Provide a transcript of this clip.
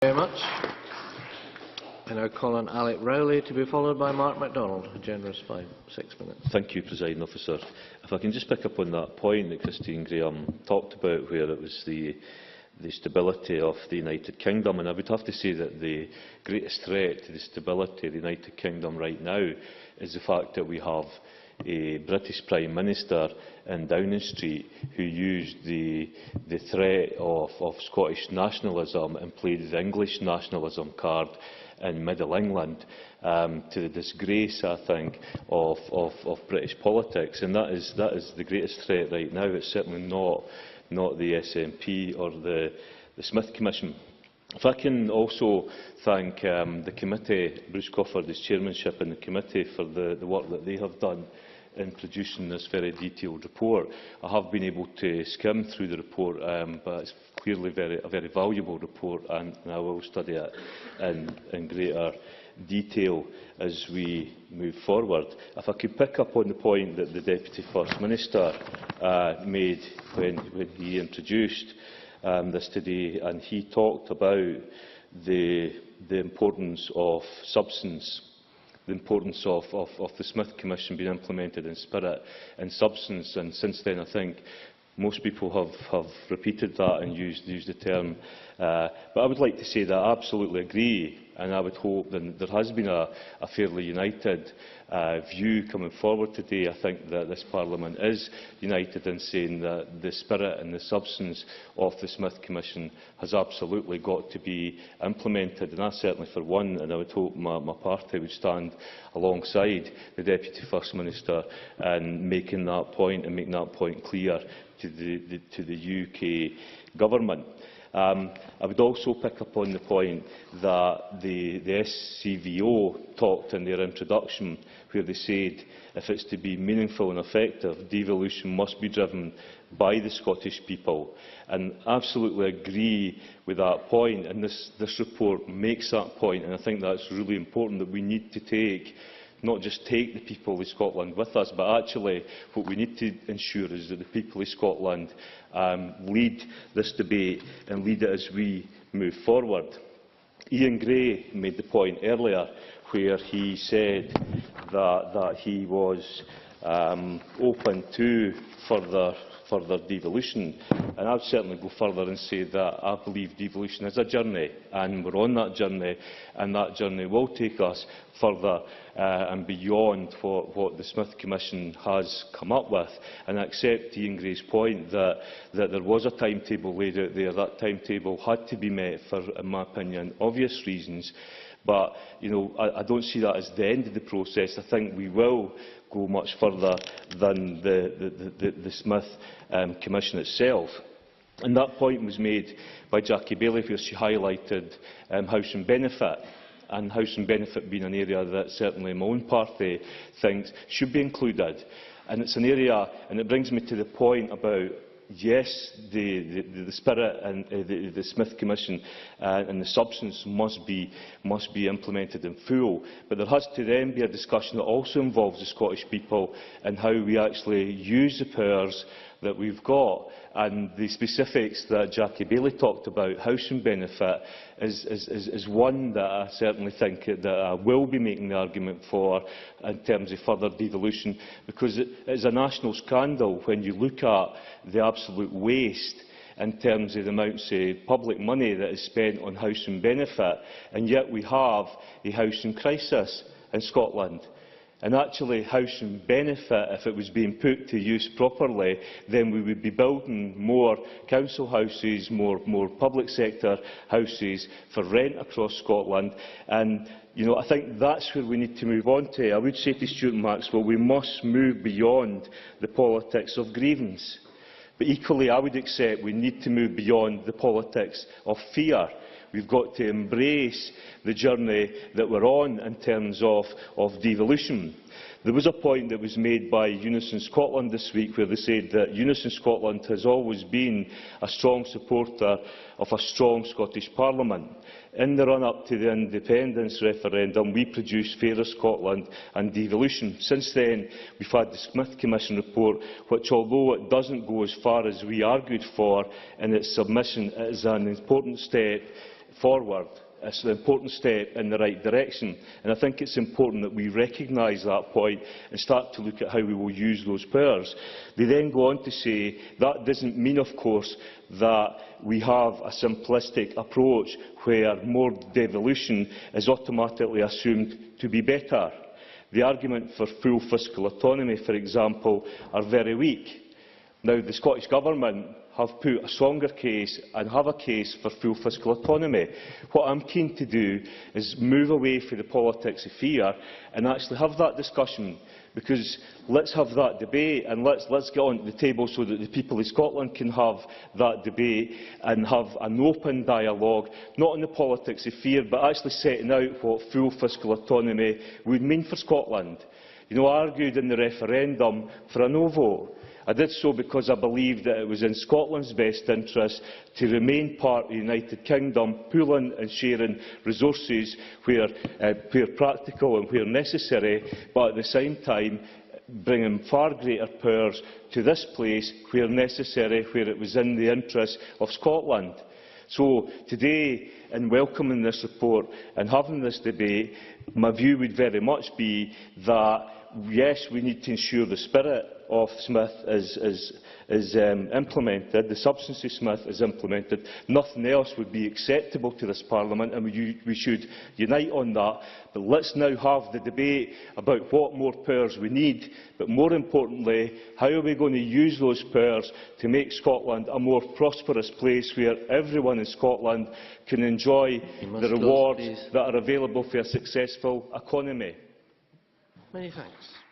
Very much. I now call on Alec Rowley to be followed by Mark MacDonald. A generous 6 minutes. Thank you, Presiding Officer. If I can just pick up on that point that Christine Graham talked about, where it was the stability of the United Kingdom, and I would have to say that the greatest threat to the stability of the United Kingdom right now is the fact that we have a British Prime Minister in Downing Street who used the threat of Scottish nationalism and played the English nationalism card in Middle England, to the disgrace, I think, of British politics. And that is the greatest threat right now. It's certainly not the SNP or the Smith Commission. If I can also thank the committee, Bruce Cofford's chairmanship and the committee for the work that they have done in producing this very detailed report. I have been able to skim through the report, but it's clearly a very valuable report, and I will study it in greater detail as we move forward. If I could pick up on the point that the Deputy First Minister made when he introduced this today, and he talked about the importance of substance, the importance of the Smith Commission being implemented in spirit and substance, and since then I think most people have repeated that and used the term. But I would like to say that I absolutely agree, and I would hope that there has been a fairly united view coming forward today. I think that this Parliament is united in saying that the spirit and the substance of the Smith Commission has absolutely got to be implemented, and I certainly for one, and I would hope my party would stand alongside the Deputy First Minister in making that point and making that point clear to the UK Government. I would also pick up on the point that the SCVO talked in their introduction, where they said if it's to be meaningful and effective, devolution must be driven by the Scottish people. And I absolutely agree with that point, and this report makes that point, and I think that's really important, that we need to not just take the people of Scotland with us, but actually what we need to ensure is that the people of Scotland lead this debate and lead it as we move forward. Ian Gray made the point earlier where he said that he was open to further devolution, and I would certainly go further and say that I believe devolution is a journey, and we're on that journey, and that journey will take us further and beyond what the Smith Commission has come up with. And I accept Ian Gray's point that there was a timetable laid out there. That timetable had to be met for, in my opinion, obvious reasons. But I don't see that as the end of the process. I think we will go much further than the Smith Commission itself. And that point was made by Jackie Baillie, where she highlighted housing benefit, and housing benefit being an area that certainly my own party thinks should be included. And it's an area, and it brings me to the point about, yes, the spirit and the Smith Commission and the substance must be implemented in full, but there has to then be a discussion that also involves the Scottish people and how we actually use the powers that we've got. And the specifics that Jackie Baillie talked about, housing benefit, is one that I certainly think that I will be making the argument for in terms of further devolution, because it is a national scandal when you look at the absolute waste in terms of the amounts of public money that is spent on housing benefit, and yet we have a housing crisis in Scotland. And actually, housing benefit, if it was being put to use properly, then we would be building more council houses, more public sector houses for rent across Scotland. And I think that's where we need to move on to. I would say to Stuart Maxwell, we must move beyond the politics of grievance. But equally, I would accept we need to move beyond the politics of fear. We've got to embrace the journey that we're on in terms of devolution. There was a point that was made by Unison Scotland this week where they said that Unison Scotland has always been a strong supporter of a strong Scottish Parliament. In the run-up to the independence referendum, we produced Fairer Scotland and Devolution. Since then, we've had the Smith Commission report, which, although it doesn't go as far as we argued for in its submission, it is an important step forward. It's an important step in the right direction, and I think it's important that we recognise that point and start to look at how we will use those powers. They then go on to say that doesn't mean, of course, that we have a simplistic approach where more devolution is automatically assumed to be better. The argument for full fiscal autonomy, for example, are very weak. Now, the Scottish Government have put a stronger case and have a case for full fiscal autonomy. What I'm keen to do is move away from the politics of fear and actually have that discussion, because let's have that debate and let's get on to the table so that the people of Scotland can have that debate and have an open dialogue, not on the politics of fear, but actually setting out what full fiscal autonomy would mean for Scotland. You know, I argued in the referendum for a no vote. I did so because I believed that it was in Scotland's best interest to remain part of the United Kingdom, pooling and sharing resources where practical and where necessary, but at the same time bringing far greater powers to this place where necessary, where it was in the interest of Scotland. So today, in welcoming this report and having this debate, my view would very much be that, yes, we need to ensure the spirit of Smith is implemented, the substance of Smith is implemented. Nothing else would be acceptable to this Parliament, and we should unite on that. But let's now have the debate about what more powers we need, but more importantly, how are we going to use those powers to make Scotland a more prosperous place where everyone in Scotland can enjoy the rewards that are available for a successful economy. Many thanks.